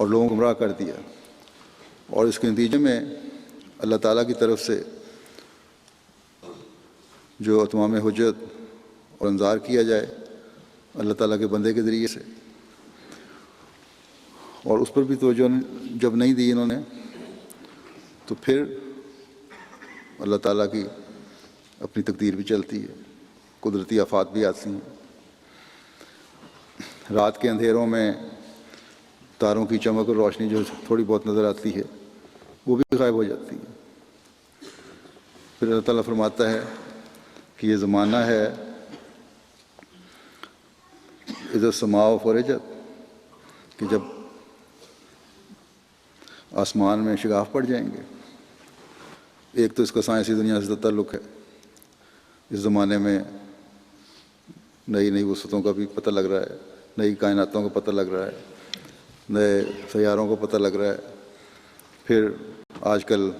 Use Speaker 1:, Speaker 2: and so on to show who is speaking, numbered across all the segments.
Speaker 1: اور لوگوں کو گمراہ کر دیا، اور اس کے نتیجے میں اللہ تعالیٰ کی طرف سے جو اتمام حجت اور انذار کیا جائے اللہ تعالیٰ کے بندے کے ذریعے سے، اور اس پر بھی توجہ جب نہیں دی انہوں نے، تو پھر اللہ تعالیٰ کی اپنی تقدیر بھی چلتی ہے، قدرتی آفات بھی آتی ہیں۔ رات کے اندھیروں میں تاروں کی چمک اور روشنی جو تھوڑی بہت نظر آتی ہے وہ بھی غائب ہو جاتی ہے۔ پھر اللہ تعالیٰ فرماتا ہے کہ یہ زمانہ ہے اذا السماء فرجت، کہ جب آسمان میں شگاف پڑ جائیں گے۔ ایک تو اس کا سائنسی دنیا سے تعلق ہے، اس زمانے میں نئی نئی وسعتوں کا بھی پتہ لگ رہا ہے، نئی کائناتوں کا پتہ لگ رہا ہے، نئے سیاروں کا پتہ لگ رہا ہے۔ پھر آج کل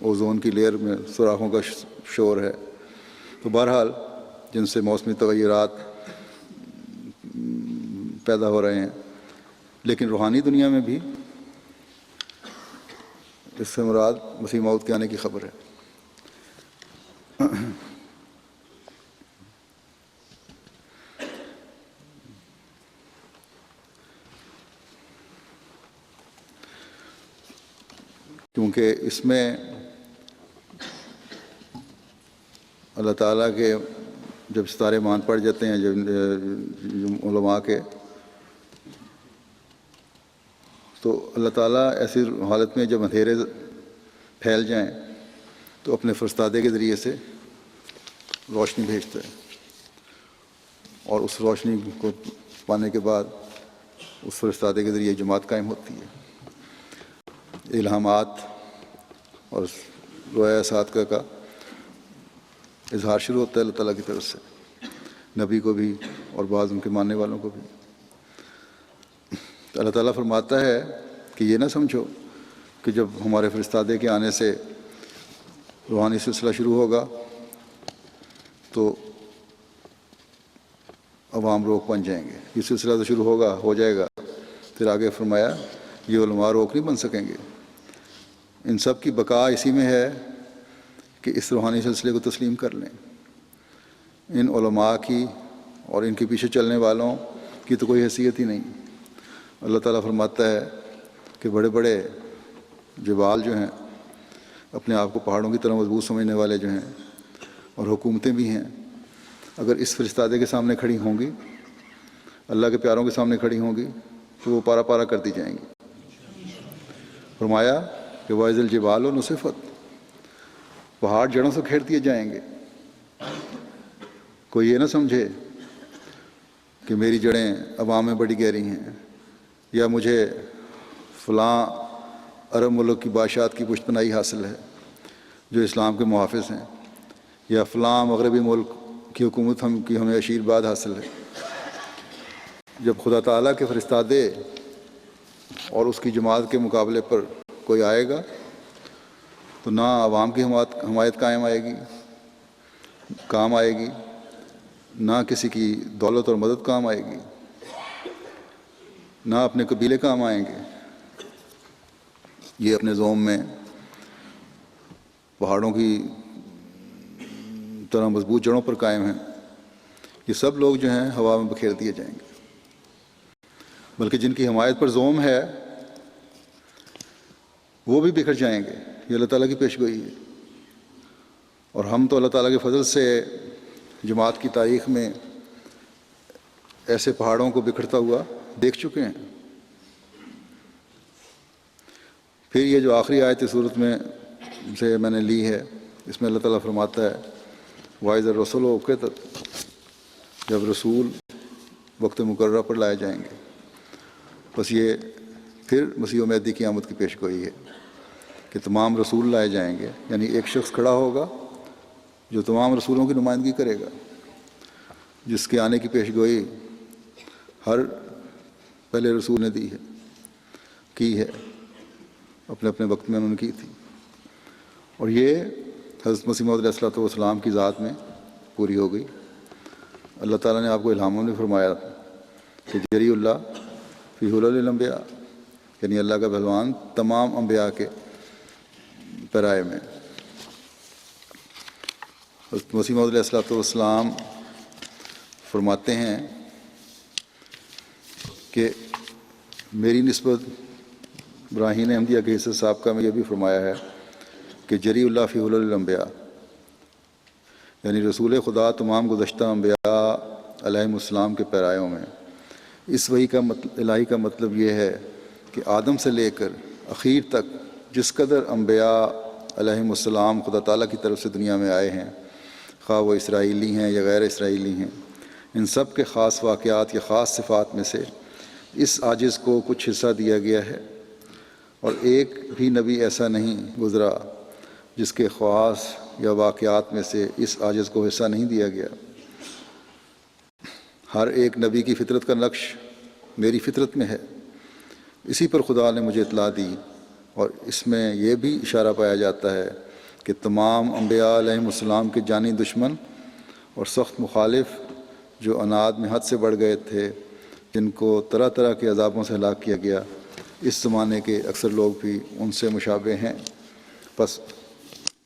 Speaker 1: اوزون کی لیئر میں سوراخوں کا شور ہے۔ تو بہرحال جن سے موسمی تغیرات پیدا ہو رہے ہیں، لیکن روحانی دنیا میں بھی اس سے مراد مسیح موعود کے آنے کی خبر ہے۔ کیونکہ اس میں اللہ تعالیٰ کے جب ستارے مان پڑ جاتے ہیں جب علماء کے، تو اللہ تعالیٰ ایسی حالت میں جب اندھیرے پھیل جائیں تو اپنے فرستادے کے ذریعے سے روشنی بھیجتا ہے، اور اس روشنی کو پانے کے بعد اس فرستادے کے ذریعے جماعت قائم ہوتی ہے۔ الہامات اور رویا صادقہ کا اظہار شروع ہوتا ہے اللہ تعالیٰ کی طرف سے، نبی کو بھی اور بعض ان کے ماننے والوں کو بھی۔ اللہ تعالیٰ فرماتا ہے کہ یہ نہ سمجھو کہ جب ہمارے فرستادے کے آنے سے روحانی سلسلہ شروع ہوگا تو عوام روک بن جائیں گے۔ یہ سلسلہ تو شروع ہو جائے گا، پھر آگے فرمایا یہ علماء روک نہیں بن سکیں گے۔ ان سب کی بقا اسی میں ہے کہ اس روحانی سلسلے کو تسلیم کر لیں۔ ان علماء کی اور ان کے پیچھے چلنے والوں کی تو کوئی حیثیت ہی نہیں۔ اللہ تعالیٰ فرماتا ہے کہ بڑے بڑے جبال جو ہیں، اپنے آپ کو پہاڑوں کی طرح مضبوط سمجھنے والے جو ہیں، اور حکومتیں بھی ہیں، اگر اس فرستادے کے سامنے کھڑی ہوں گی، اللہ کے پیاروں کے سامنے کھڑی ہوں گی، تو وہ پارا پارا کر دی جائیں گی۔ فرمایا کہ وَإِذَا الْجِبَالُ نُسِفَتْ، پہاڑ جڑوں سے گھیر دیے جائیں گے۔ کوئی یہ نہ سمجھے کہ میری جڑیں عوام میں بڑی گہری ہیں، یا مجھے فلاں عرب ملک کی بادشاہت کی پشت پناہی حاصل ہے جو اسلام کے محافظ ہیں، یا فلاں مغربی ملک کی حکومت کی ہمیں آشیرواد حاصل ہے۔ جب خدا تعالیٰ کے فرستادے اور اس کی جماعت کے مقابلے پر کوئی آئے گا تو نہ عوام کی حمایت کام آئے گی، نہ کسی کی دولت اور مدد کام آئے گی، نہ اپنے قبیلے کام آئیں گے۔ یہ اپنے زوم میں پہاڑوں کی طرح مضبوط جڑوں پر قائم ہیں۔ یہ سب لوگ جو ہیں ہوا میں بکھیر دیے جائیں گے، بلکہ جن کی حمایت پر زوم ہے وہ بھی بکھر جائیں گے۔ یہ اللہ تعالیٰ کی پیشگوئی ہے، اور ہم تو اللہ تعالیٰ کے فضل سے جماعت کی تاریخ میں ایسے پہاڑوں کو بکھرتا ہوا دیکھ چکے ہیں۔ پھر یہ جو آخری آیت صورت میں سے میں نے لی ہے، اس میں اللہ تعالیٰ فرماتا ہے وَإِذَا الرُّسُلُ أُقِّتَتْ، جب رسول وقت مقررہ پر لائے جائیں گے۔ بس یہ پھر مسیح و مہدی کی آمد کی پیشگوئی ہے کہ تمام رسول لائے جائیں گے، یعنی ایک شخص کھڑا ہوگا جو تمام رسولوں کی نمائندگی کرے گا، جس کے آنے کی پیشگوئی ہر پہلے رسول نے کی ہے، اپنے اپنے وقت میں انہوں نے کی تھی۔ اور یہ حضرت مسیح موعود علیہ السلام کی ذات میں پوری ہو گئی۔ اللہ تعالیٰ نے آپ کو الہاموں میں فرمایا کہ جری اللہ فی حلل الانبیاء، یعنی اللہ کا پہلوان تمام انبیاء کے پیرائے میں۔ حضرت مسیح موعود علیہ السلام فرماتے ہیں کہ میری نسبت براہین احمدیہ کے حصہ سابقہ میں یہ بھی فرمایا ہے کہ جری اللہ فی حلل الانبیاء، یعنی رسول خدا تمام گزشتہ انبیاء علیہم السلام کے پیرایوں میں۔ اس وحی کا الہی کا مطلب یہ ہے کہ آدم سے لے کر اخیر تک جس قدر انبیاء علیہم السلام خدا تعالیٰ کی طرف سے دنیا میں آئے ہیں، خواہ وہ اسرائیلی ہیں یا غیر اسرائیلی ہیں، ان سب کے خاص واقعات یا خاص صفات میں سے اس عاجز کو کچھ حصہ دیا گیا ہے، اور ایک بھی نبی ایسا نہیں گزرا جس کے خواص یا واقعات میں سے اس عاجز کو حصہ نہیں دیا گیا۔ ہر ایک نبی کی فطرت کا نقش میری فطرت میں ہے، اسی پر خدا نے مجھے اطلاع دی، اور اس میں یہ بھی اشارہ پایا جاتا ہے کہ تمام انبیاء علیہم السلام کے جانی دشمن اور سخت مخالف جو عناد میں حد سے بڑھ گئے تھے، جن کو طرح طرح کے عذابوں سے ہلاک کیا گیا، اس زمانے کے اکثر لوگ بھی ان سے مشابہ ہیں۔ پس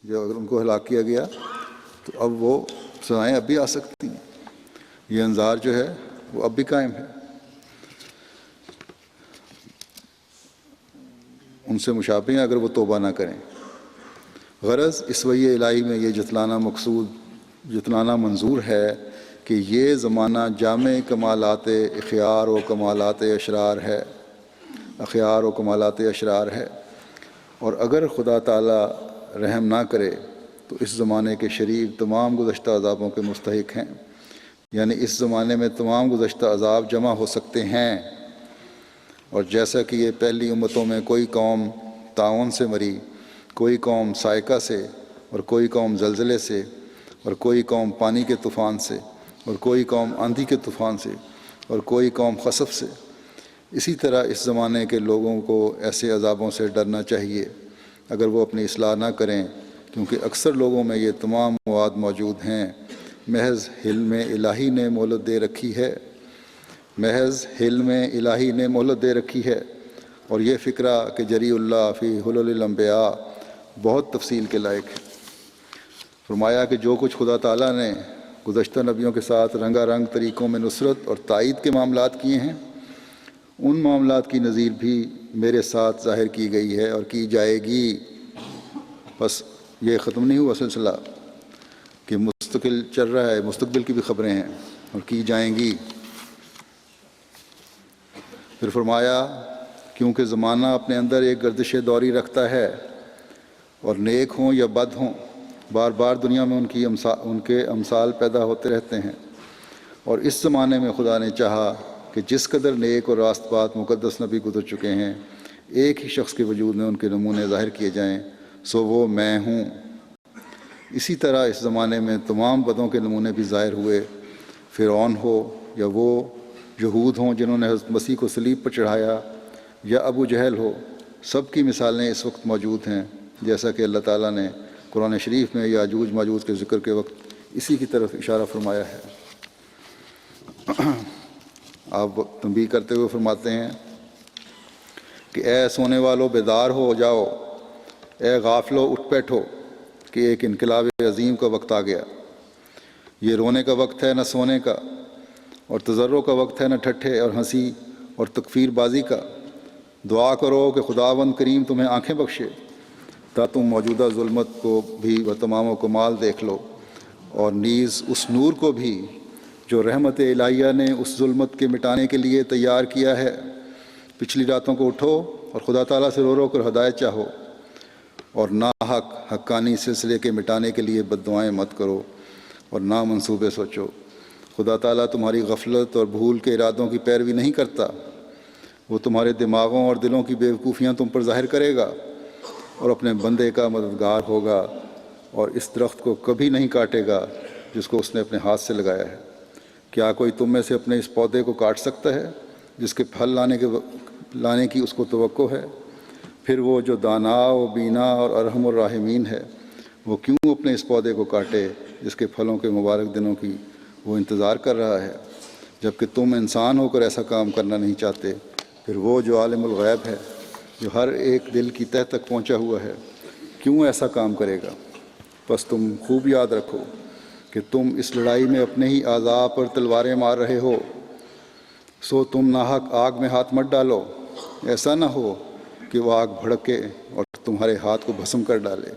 Speaker 1: جو اگر ان کو ہلاک کیا گیا تو اب وہ سزائیں اب بھی آ سکتی ہیں، یہ انذار جو ہے وہ اب بھی قائم ہے۔ ان سے مشابہ ہیں اگر وہ توبہ نہ کریں۔ غرض اس وحی الہی میں یہ جتلانا منظور ہے کہ یہ زمانہ جامع کمالات اخیار و کمالات اشرار ہے، اور اگر خدا تعالی رحم نہ کرے تو اس زمانے کے شریر تمام گزشتہ عذابوں کے مستحق ہیں، یعنی اس زمانے میں تمام گزشتہ عذاب جمع ہو سکتے ہیں۔ اور جیسا کہ یہ پہلی امتوں میں کوئی قوم طاعون سے مری، کوئی قوم صاعقہ سے، اور کوئی قوم زلزلے سے، اور کوئی قوم پانی کے طوفان سے، اور کوئی قوم آندھی کے طوفان سے، اور کوئی قوم خسف سے، اسی طرح اس زمانے کے لوگوں کو ایسے عذابوں سے ڈرنا چاہیے اگر وہ اپنی اصلاح نہ کریں، کیونکہ اکثر لوگوں میں یہ تمام مواد موجود ہیں۔ محض حلم الہی نے مہلت دے رکھی ہے، اور یہ فکرہ کہ جری اللہ فی حلل الانبیاء بہت تفصیل کے لائق ہے۔ فرمایا کہ جو کچھ خدا تعالیٰ نے گزشتہ نبیوں کے ساتھ رنگا رنگ طریقوں میں نصرت اور تائید کے معاملات کیے ہیں، ان معاملات کی نظیر بھی میرے ساتھ ظاہر کی گئی ہے اور کی جائے گی۔ بس یہ ختم نہیں ہوا سلسلہ کہ مستقل چل رہا ہے، مستقبل کی بھی خبریں ہیں اور کی جائیں گی۔ پھر فرمایا کیونکہ زمانہ اپنے اندر ایک گردش دوری رکھتا ہے، اور نیک ہوں یا بد ہوں، بار بار دنیا میں ان کے امثال پیدا ہوتے رہتے ہیں، اور اس زمانے میں خدا نے چاہا کہ جس قدر نیک اور راست بات مقدس نبی گزر چکے ہیں، ایک ہی شخص کے وجود میں ان کے نمونے ظاہر کیے جائیں، سو وہ میں ہوں۔ اسی طرح اس زمانے میں تمام بدوں کے نمونے بھی ظاہر ہوئے، فرعون ہو یا وہ یہود ہوں جنہوں نے حضرت مسیح کو صلیب پر چڑھایا، یا ابو جہل ہو، سب کی مثالیں اس وقت موجود ہیں، جیسا کہ اللہ تعالیٰ نے قرآن شریف میں یاجوج ماجوج کے ذکر کے وقت اسی کی طرف اشارہ فرمایا ہے۔ آپ تنبیہ کرتے ہوئے فرماتے ہیں کہ اے سونے والو بیدار ہو جاؤ، اے غافلو اٹھ بیٹھو کہ ایک انقلاب عظیم کا وقت آ گیا۔ یہ رونے کا وقت ہے نہ سونے کا، اور تضرع کا وقت ہے نہ ٹھٹھے اور ہنسی اور تکفیر بازی کا۔ دعا کرو کہ خداوند کریم تمہیں آنکھیں بخشے تا تم موجودہ ظلمت کو بھی و تمام و کمال دیکھ لو، اور نیز اس نور کو بھی جو رحمت الہیہ نے اس ظلمت کے مٹانے کے لیے تیار کیا ہے۔ پچھلی راتوں کو اٹھو اور خدا تعالیٰ سے رو رو کر ہدایت چاہو، اور ناحق حقانی سلسلے کے مٹانے کے لیے بد دعائیں مت کرو اور نہ منصوبے سوچو۔ خدا تعالیٰ تمہاری غفلت اور بھول کے ارادوں کی پیروی نہیں کرتا، وہ تمہارے دماغوں اور دلوں کی بیوقوفیاں تم پر ظاہر کرے گا، اور اپنے بندے کا مددگار ہوگا، اور اس درخت کو کبھی نہیں کاٹے گا جس کو اس نے اپنے ہاتھ سے لگایا ہے۔ کیا کوئی تم میں سے اپنے اس پودے کو کاٹ سکتا ہے جس کے پھل لانے کی اس کو توقع ہے؟ پھر وہ جو دانا و بینا اور ارحم الراحمین ہے، وہ کیوں اپنے اس پودے کو کاٹے جس کے پھلوں کے مبارک دنوں کی وہ انتظار کر رہا ہے، جبکہ تم انسان ہو کر ایسا کام کرنا نہیں چاہتے؟ پھر وہ جو عالم الغیب ہے جو ہر ایک دل کی تہ تک پہنچا ہوا ہے، کیوں ایسا کام کرے گا؟ بس تم خوب یاد رکھو کہ تم اس لڑائی میں اپنے ہی اعضاء پر تلواریں مار رہے ہو، سو تم ناحق آگ میں ہاتھ مت ڈالو، ایسا نہ ہو کہ وہ آگ بھڑکے اور تمہارے ہاتھ کو بھسم کر ڈالے۔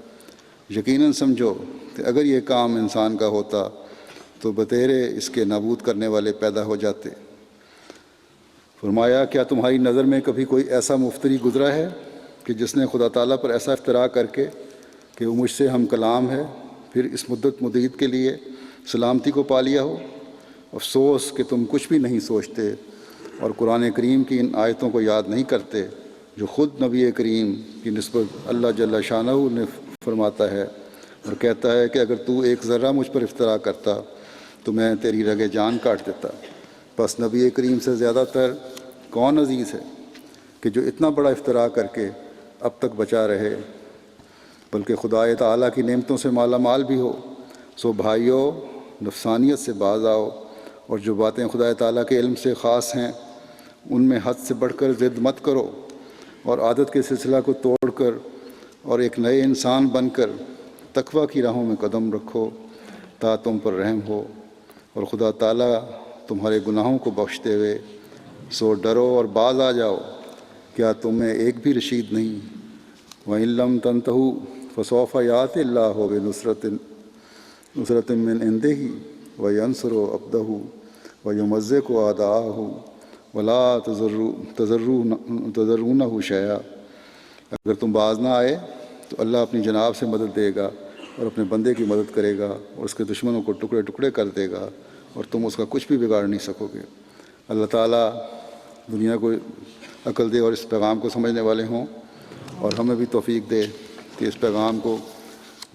Speaker 1: یقیناً سمجھو کہ اگر یہ کام انسان کا ہوتا تو بتیرے اس کے نابود کرنے والے پیدا ہو جاتے۔ فرمایا، کیا تمہاری نظر میں کبھی کوئی ایسا مفتری گزرا ہے کہ جس نے خدا تعالیٰ پر ایسا افتراء کر کے کہ وہ مجھ سے ہم کلام ہے، پھر اس مدت مدید کے لیے سلامتی کو پا لیا ہو؟ افسوس کہ تم کچھ بھی نہیں سوچتے اور قرآن کریم کی ان آیتوں کو یاد نہیں کرتے جو خود نبی کریم کی نسبت اللہ جل شانہ نے فرماتا ہے اور کہتا ہے کہ اگر تو ایک ذرہ مجھ پر افتراء کرتا تو میں تیری رگِ جان کاٹ دیتا۔ بس نبی کریم سے زیادہ تر کون عزیز ہے کہ جو اتنا بڑا افتراء کر کے اب تک بچا رہے، بلکہ خدا تعالیٰ کی نعمتوں سے مالا مال بھی ہو۔ سو بھائیو، نفسانیت سے باز آؤ اور جو باتیں خدا تعالیٰ کے علم سے خاص ہیں ان میں حد سے بڑھ کر ضد مت کرو، اور عادت کے سلسلہ کو توڑ کر اور ایک نئے انسان بن کر تقویٰ کی راہوں میں قدم رکھو تا تم پر رحم ہو اور خدا تعالیٰ تمہارے گناہوں کو بخشتے ہوئے۔ سو ڈرو اور باز آ جاؤ، کیا تمہیں ایک بھی رشید نہیں؟ وَإِن لَّمْ تَنْتَهُوا فَسَوْفَ يَأْتِي اللَّهُ بِنُصْرَةٍ مِّنْ عِندِهِ وَيَنصُرُ عَبْدَهُ وَيُمَزِّقُ أَعْدَاءَهُ وَلَا تَضُرُّونَهُ شَيْئًا۔ اگر تم باز نہ آئے تو اللہ اپنی جناب سے مدد دے گا اور اپنے بندے کی مدد کرے گا اور اس کے دشمنوں کو ٹکڑے ٹکڑے کر دے گا اور تم اس کا کچھ بھی بگاڑ نہیں سکو گے۔ اللہ تعالیٰ دنیا کو عقل دے اور اس پیغام کو سمجھنے والے ہوں، اور ہمیں بھی توفیق دے کہ اس پیغام کو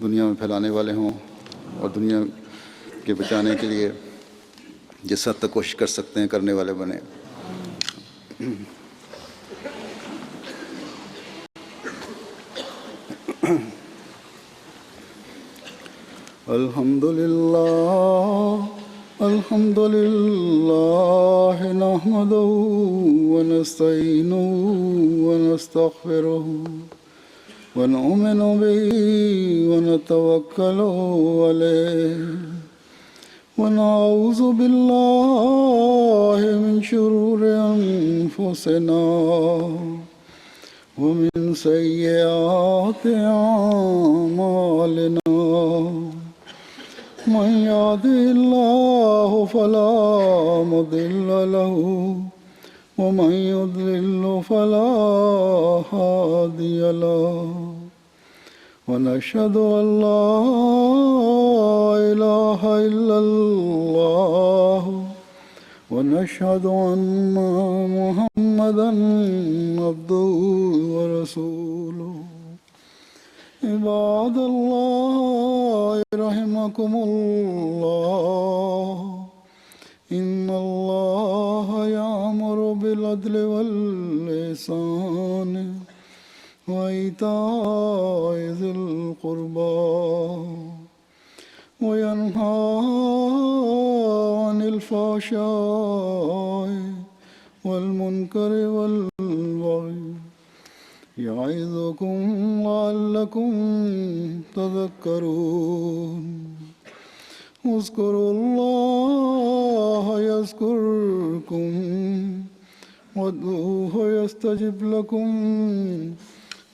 Speaker 1: دنیا میں پھیلانے والے ہوں اور دنیا کے بچانے کے لیے جس حد تک کوشش کر سکتے ہیں کرنے والے بنے۔ الحمد للہ نحمدہ ونستعینہ ونستغفرہ ونؤمن بہ ونتوکل علیہ ونعوذ باللہ من شرور انفسنا ومن سیئات اعمالنا، من يهده الله فلا مضل له ومن يضلل فلا هادي له، ونشهد أن لا إله إلا الله ونشهد أن محمدا عبده ورسوله۔ عباد الله رحمكم الله، إن الله يأمر بالعدل والإحسان وإيتاء ذي القربى وينهى عن الفحشاء والمنكر والبغي، يعظكم لعلكم تذكرون۔ اذكروا الله يذكركم وادعوه يستجب لكم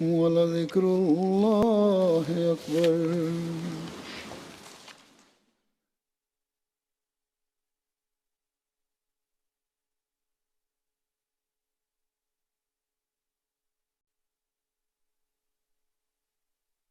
Speaker 1: ولذكر الله أكبر۔